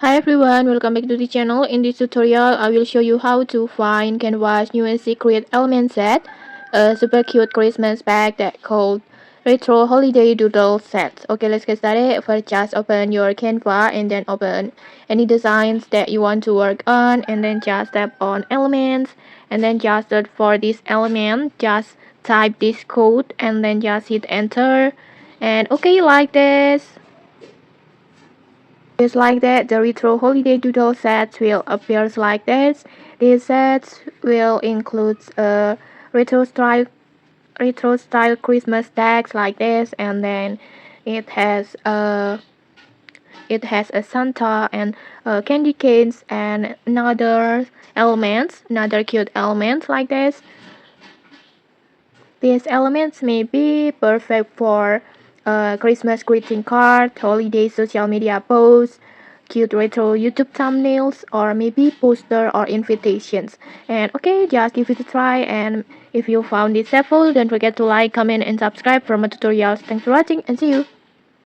Hi everyone, welcome back to the channel. In this tutorial, I will show you how to find Canva's new and secret element set, a super cute Christmas bag that called Retro Holiday Doodle Set. Okay, let's get started. First, just open your Canva and then open any designs that you want to work on, and then just tap on elements, and then just search for this element. Just type this code and then just hit enter. And okay, like this. Just like that, the retro holiday doodle sets will appear like this. These sets will include a retro style Christmas tags like this, and then it has a Santa and candy canes and another cute elements like this. These elements may be perfect for Christmas greeting card, holiday social media posts, cute retro YouTube thumbnails, or maybe poster or invitations. And okay, just give it a try. And if you found this helpful, don't forget to like, comment, and subscribe for more tutorials. Thanks for watching and see you.